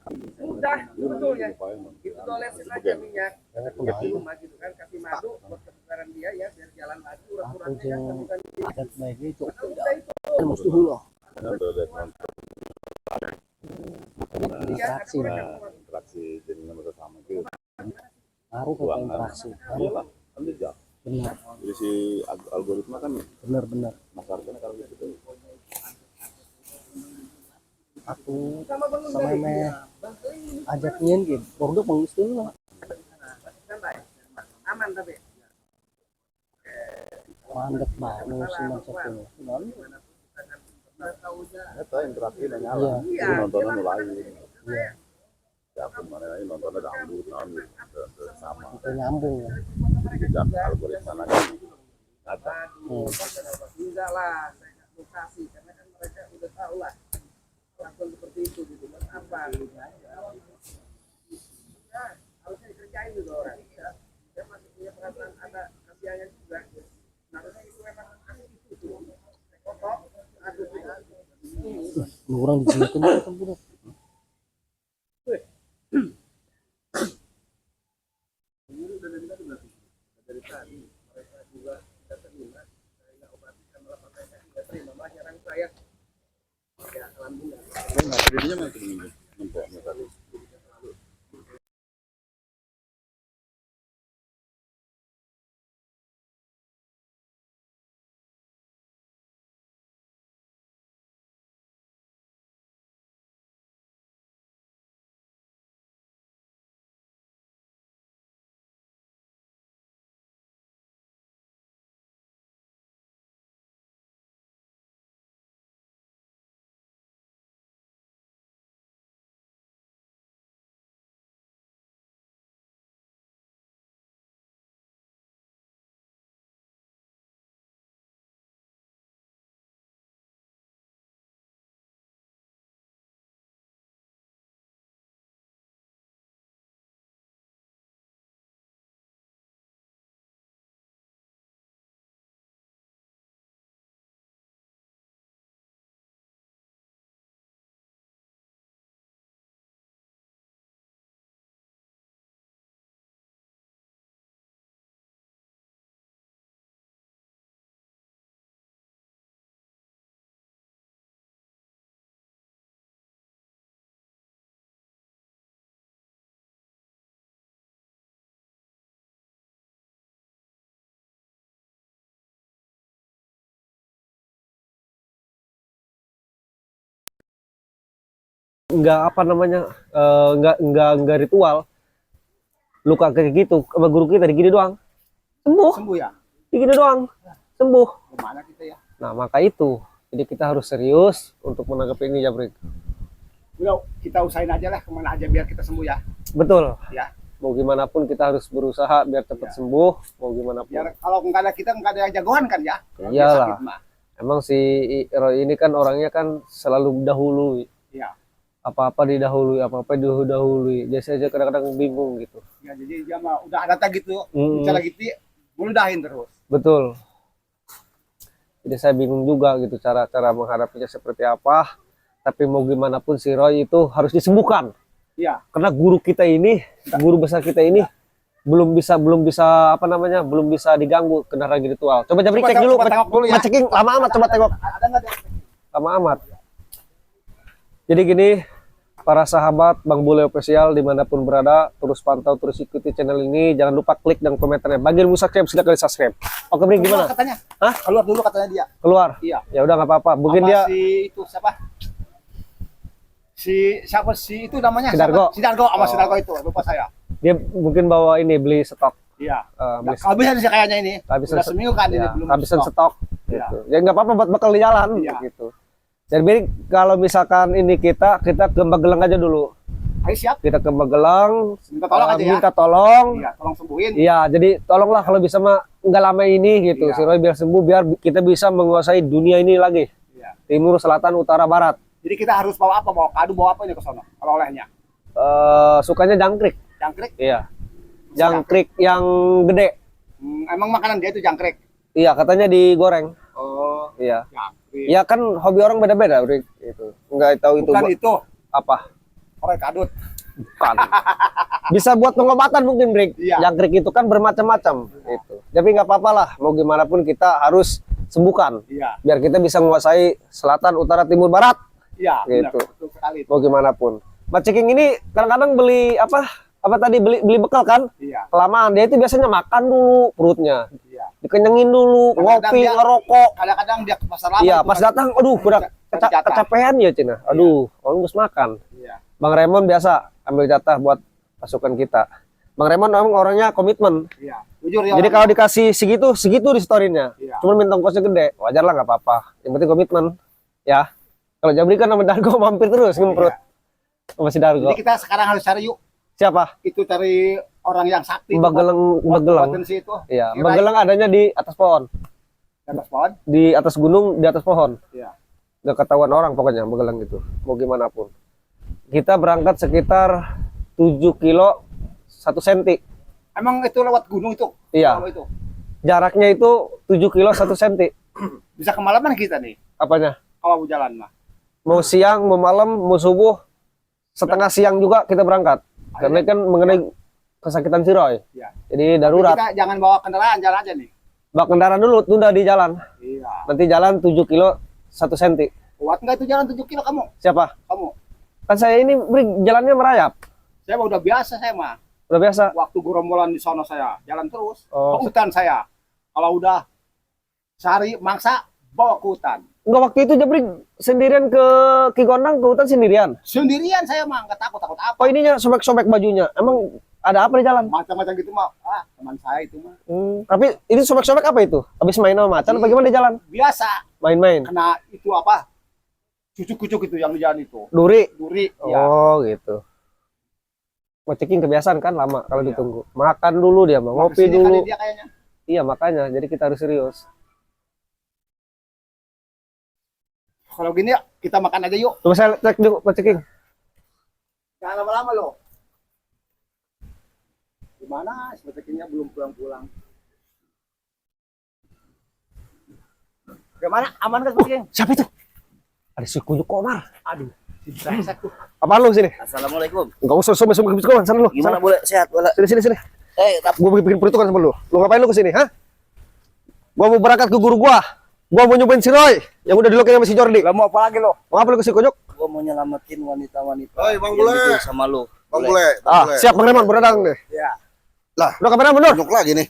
Sudah, sebetulnya itu dolesin aja minyak cuma gitu kan, kasih madu buat kebugaran dia ya, biar jalan lagi urat-uratnya kan, bukan adat baiknya itu udah itu mesti dulu ya, interaksi interaksi dengan bersama itu baru ke interaksi iyalah kan jejak. benar Jadi si algoritma kan benar masarkannya kalau gitu. aku sama me ajak nyen gitu produk mengistin lah aman tapi mandek banget musiman satu lalu Eta interaksi dan nyala. Iya. Jadi nontonnya mulai. iya Ya kemarin aja nontonnya dangdut, sama. itu nyambung ya Jejak algoritma lagi. Ada. enggak lah, saya nggak mau kasih karena kan mereka udah tahu lah lakukan seperti itu gitu kan, apa ya, harusnya dikerjain juga orang ya. Dia masih punya perasaan, ada kasihannya juga, harusnya itu memang asli itu kotok aduk orang dijilatin itu budak dari tadi mereka juga tidak terima, saya nggak obati karena mereka tidak terima, malah nyerang saya ya, alhamdulillah. Enggak, jadinya masih begini. Nempoknya tadi. nggak apa namanya nggak ritual luka kayak gitu sama guru kita digini doang Sembuh ya, digini doang sembuh. gimana kita ya, Nah maka itu jadi kita harus serius untuk menanggapi ini Jabrik. udah kita usahain aja lah kemana aja biar kita sembuh ya, Betul ya mau gimana pun kita harus berusaha biar cepat sembuh mau gimana pun. biar kalau nggak ada kita nggak ada jagoan kan ya. Kalau dia Iyalah. sakit mah. Emang si Roy ini kan orangnya kan selalu dahului Iya. apa-apa didahului jadi saya kadang-kadang bingung gitu. Ya, jadi dia mah udah ada gitu, bicara gitu, meludahin terus. Betul. Jadi saya bingung juga gitu cara menghadapinya seperti apa. Tapi mau gimana pun si Roy itu harus disembuhkan. Iya. Karena guru kita ini, guru besar kita ini belum bisa apa namanya, belum bisa diganggu kena lagi ritual. Coba Jabri cek dulu, ya. ceking lama amat, coba tengok. Ada nggak dia? Lama amat. Jadi gini, para sahabat Bang Bule Official dimanapun berada, terus pantau, terus ikuti channel ini. Jangan lupa klik dan komentarnya. Bagian subscribe, silakan subscribe. Oke, Bri, gimana? Katanya. Hah? Keluar dulu katanya dia. Keluar? Iya. Ya udah nggak apa-apa. Mungkin Sama dia siapa si itu namanya? Si Dargo. Si Dargo sama si Dargo itu, lupa saya. dia mungkin bawa ini beli stok. Iya. Beli Kehabisan sih kayaknya ini. kehabisan Udah seminggu kan ini ya, belum kehabisan stok Iya. gitu. Ya nggak apa-apa buat bekal di jalan gitu. Dan Bri, kalau misalkan ini kita ke Magelang aja dulu. Ayo siap. Kita ke Magelang, Minta tolong aja ya. minta tolong. Iya, tolong sembuhin. Iya, jadi tolonglah kalau bisa mah nggak lama ini gitu. Iya. Si Roy biar sembuh, biar kita bisa menguasai dunia ini lagi. Iya. Timur, selatan, utara, barat. Jadi kita harus bawa apa? Bawa kado, bawa apa ini ke sono? Kalau olehnya. Sukanya jangkrik. Jangkrik. Iya. Jangkrik yang gede. Emang makanan dia itu jangkrik. Iya, katanya digoreng. Oh, Iya. jangkrik. Ya kan hobi orang beda-beda, Bri. Itu. Enggak tahu itu Bukan itu. apa. Orang kadut. Bukan. Bisa buat pengobatan mungkin, Brik. Iya. Jangkrik itu kan bermacam-macam itu. Tapi nggak apa-apa lah, mau gimana pun kita harus sembuhkan. Iya. Biar kita bisa menguasai selatan, utara, timur, barat. Iya, Gitu. benar, betul sekali. Mau gimana pun. Mbak Ceking ini kadang-kadang beli apa tadi beli bekal kan? Iya. Kelamaan dia itu biasanya makan dulu perutnya. Iya. Dikenyangin dulu, Kadang-kadang ngopi, dia- ngerokok. Kadang-kadang dia ke pasar lama. Iya, itu pas kan. datang, aduh, udah Jatah. kecapean ya Cina. Aduh, orang harus makan. Iya. Bang Raymond biasa ambil jatah buat pasukan kita. Bang Raymond memang orangnya komitmen. Iya. Jujur ya. Jadi kalau dikasih segitu di story-nya. Iya. Cuma minta ongkosnya gede, wajar lah nggak apa-apa. Yang penting komitmen, ya. Kalau Jabri kan sama Dargo mampir terus ngemprut. Sama si Dargo. Jadi kita sekarang harus cari yuk. Siapa? Itu cari orang yang sakti. Mbak Gelang. Potensi itu. Iya, Kirain. Mbak Gelang adanya di atas pohon, Di atas pohon. di atas gunung, di atas pohon. Iya. Nggak ketahuan orang pokoknya Mbak Gelang itu. Mau gimana pun. Kita berangkat sekitar 7 kilo 1 senti. Emang itu lewat gunung itu? Iya. Kalau itu. Jaraknya itu 7 kilo 1 senti. Bisa kemalaman kita nih. Apanya? Kalau mau jalan mah. Mau siang, mau malam, mau subuh, setengah siang juga kita berangkat. Karena kan mengenai kesakitan si Roy. Iya. Jadi darurat. Kita jangan bawa kendaraan, jalan aja nih. Bawa kendaraan dulu, tunda di jalan. Iya. Nanti jalan 7 kilo 1 senti. Kuat nggak itu jalan 7 kilo kamu? Siapa? Kamu? Kan saya ini jalannya merayap. Saya mah udah biasa saya mah. Udah biasa. Waktu gerombolan di sana saya jalan terus. Oh. Ke hutan saya. Kalau udah sehari mangsa bawa ke hutan. Enggak, waktu itu Jabri sendirian ke Kigondang, ke hutan sendirian. Sendirian saya mah nggak takut apa. Oh, ininya sobek-sobek bajunya. Emang ada apa di jalan? Macam-macam gitu mah. Ah, teman saya itu mah. Tapi ini sobek-sobek apa itu? Habis main sama macan apa gimana di jalan? Biasa. Main-main. Kena itu apa? Cucuk-cucuk itu yang di jalan itu. Duri. Duri. Ya. Oh, gitu. Mau Ceking kebiasaan kan lama kalau Iya. ditunggu. Makan dulu dia, mau ngopi Kesini dulu. kali dia kayaknya. Iya, makanya. Jadi kita harus serius. Kalau gini ya, kita makan aja yuk. Coba saya cek dulu, Pak Ceking. Jangan lama-lama loh. Gimana? Sebetulnya belum pulang-pulang. Gimana? Aman kan sebetulnya? Siapa itu? Ada si Kunyuk Komar. Aduh, brengsek tuh. Apaan lu sini? Assalamualaikum. Enggak usah sama sana lu. Gimana Sana. boleh sehat boleh? Sini. Tapi Gua bikin perhitungan sama lu. Lu ngapain lu kesini, hah? Gua mau berangkat ke guru gua. Gua mau nyobain si Roy yang udah dilokin sama si Jordi. Lah mau apa lagi lo? Mau apa lu ke si Kunyuk? gua mau nyelamatin wanita-wanita. Oi, Bang yang Bule. gitu sama lu. Bang Bule, Ah, siap Bang Reman, beradang deh. Ya. Lah, Udah kamera mundur. tunjuk lagi nih.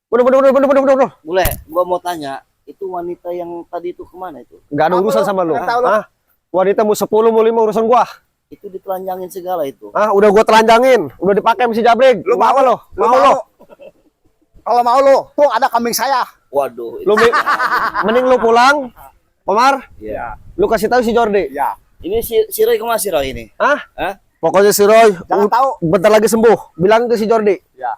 Mundur. Bule, gua mau tanya, itu wanita yang tadi itu kemana itu? Enggak ada Apa urusan lu? sama lu. Nggak tahu lu. Hah? Wanita mau 10 mau 5 urusan gua. Itu ditelanjangin segala itu. Ah, udah gua telanjangin, udah dipakai sama si Jabrig. Lu Mau apa mau? lo? Lu Mau lo? Kalau mau lo, tuh ada kambing saya. Waduh. Lu mending lu pulang. Komar, Iya. lu kasih tahu si Jordi. Ya. Ini si Roy kemana si Roy ini? Hah? Hah? Pokoknya si Roy Jangan tahu. bentar lagi sembuh. Bilang ke si Jordi. Ya.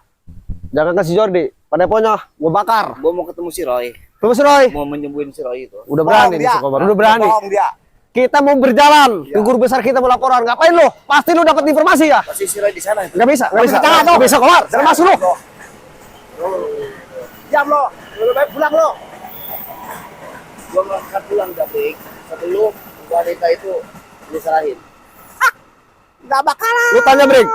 Jangan ke si Jordi. Pada pokoknya gua bakar. Gua mau ketemu si Roy. Terus si Roy. Mau menyembuhin si Roy itu. Udah berani nih si Komar. Udah berani. Bohong dia. Kita mau berjalan. Ya. Ke guru besar kita mau laporan. Ngapain lu? Pasti lu dapat informasi ya? Pasti si Roy di sana itu. Enggak bisa. Jangan, Nggak bisa Komar. Jangan masuk lu. Diam lo. Lu baik pulang lo. Gua ngangkat pulang Dabrik sebelum wanita itu diserahin. Enggak bakalan. Lu tanya Bring.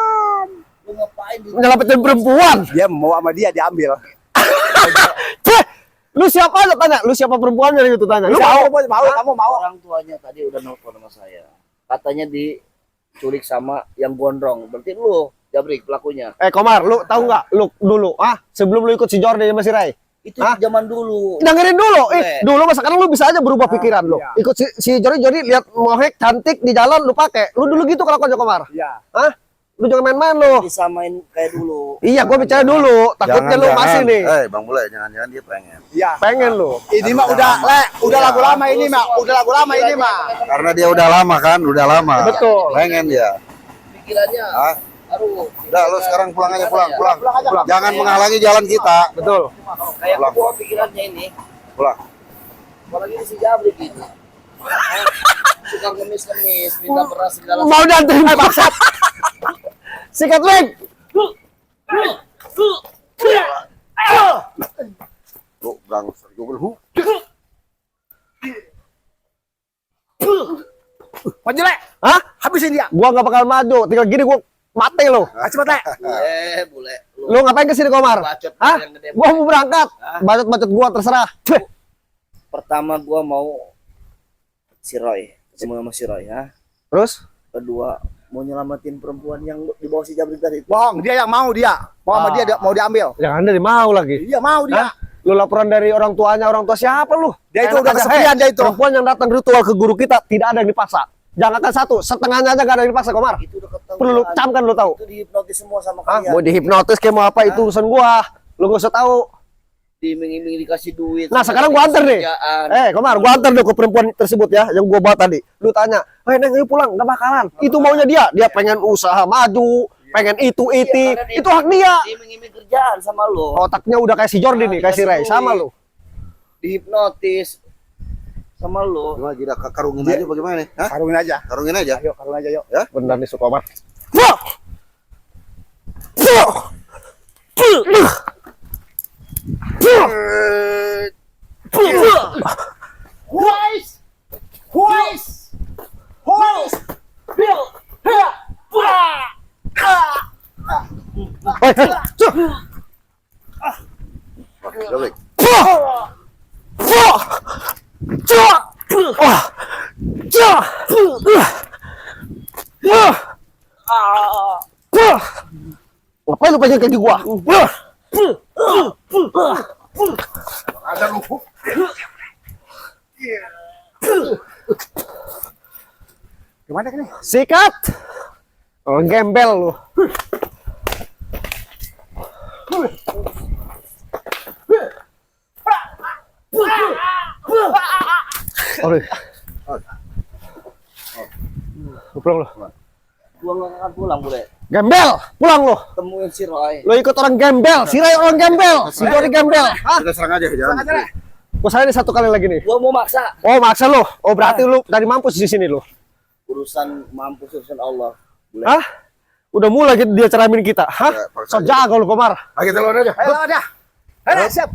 Lu ngapain di Nyelamatin perempuan. Dia mau sama dia diambil. Ceh, lu siapa aja tanya? Lu siapa perempuannya gitu tanya? Lu mau? Kamu mau? orang tuanya tadi udah nelfon sama saya. Katanya diculik sama yang gondrong. Berarti lu Jabrik pelakunya. Komar, lu tahu nggak? Lu dulu, sebelum lu ikut si Jordi sama si Ray. Itu Hah? zaman dulu. Dengerin dulu, Boleh. dulu masa sekarang lu bisa aja berubah pikiran lu. iya. Ikut si Jordi lihat mohek cantik di jalan lu pakai. Lu dulu gitu kalau Komar. Iya. Hah? Lu jangan main-main lu. Disamain kayak dulu. Iya, gua bicara dulu. Takutnya lu masih nih. Bang Bule, jangan-jangan dia pengen. Iya. Pengen lu. Ini mah udah lagu lama ini mah. Udah lagu lama ini mah. Karena dia udah lama kan, udah lama. Betul. Pengen dia. Pikirannya. Hah? Aduh. Udah, lu sekarang pulang aja, pulang. Pulang aja. Jangan menghalangi jalan kita. Betul. Kayak Pulang. gua pikirannya ini. Pulang. Apalagi si Jabrik gitu. Suka ngemis-ngemis, minta beras segala. Mau dianterin bangsat. Sikat Bring. Lu gangster juga lu. Maju le. Hah? Habisin dia. Gua nggak bakal maju. Tinggal gini gua mati lo. Cepet le. Bule. Lu ngapain kesini Komar? Bacot Hah? yang gede. Gua mau berangkat. Bacot-bacot gua terserah. Pertama gua mau si Roy, ketemu sama si Roy ya. Terus? Kedua mau nyelamatin perempuan yang di bawah si Jabrik tadi itu. Bohong, dia yang mau dia. Mau sama dia mau diambil. Yang anda mau lagi. Iya mau dia. Hah? Lu laporan dari orang tuanya, orang tua siapa lu? Dia itu Enak udah aja. kesepian dia itu. Perempuan yang datang ritual ke guru kita tidak ada yang dipaksa. Jangankan satu, setengahnya aja gak ada yang dipaksa Komar. Itu udah ketahuan. Perlu lu camkan lu tahu. Itu dihipnotis semua sama Hah? kalian. Mau dihipnotis kayak mau apa itu urusan gua. Lu gak usah tahu. Diiming-iming dikasih duit. Nah, sekarang gua anter nih. Komar, gua anter deh ke perempuan tersebut ya, yang gua bawa tadi. Lu tanya, Neng, ayo pulang." Nggak bakalan. Itu maunya dia. Dia pengen usaha maju, pengen itu. Itu hak dia. Diiming-iming kerjaan sama lo. Otaknya udah kayak si Jordi nih, kayak si Ray. Sama lu. Dihipnotis sama lo. Gimana kita karungin aja bagaimana nih? Hah? Karungin aja. Karungin aja. Ayo, karungin aja yuk. Benar nih Sukomar. Jabrik. Ngapain lu pegang kaki gua? Ada lu. Gimana ini? Sikat. Oh, gembel lu. Aduh. Pulang lu. Gua nggak akan pulang, Bule. Gembel, pulang lu. Temuin si Roy. Lu ikut orang gembel, si Ray orang gembel, si Jordi gembel. Hah? Kita serang aja jangan. Gua salah ini satu kali lagi nih. Gua mau maksa. Oh, maksa lu. Oh, berarti lu dari mampus di sini lu. Urusan mampus urusan Allah. Bule. Hah? Udah mulai dia ceramin kita. Hah? Ya, paksa So aja. jago lu, Komar. Ayo kita lawan aja. Ayo ada. Ayo siap.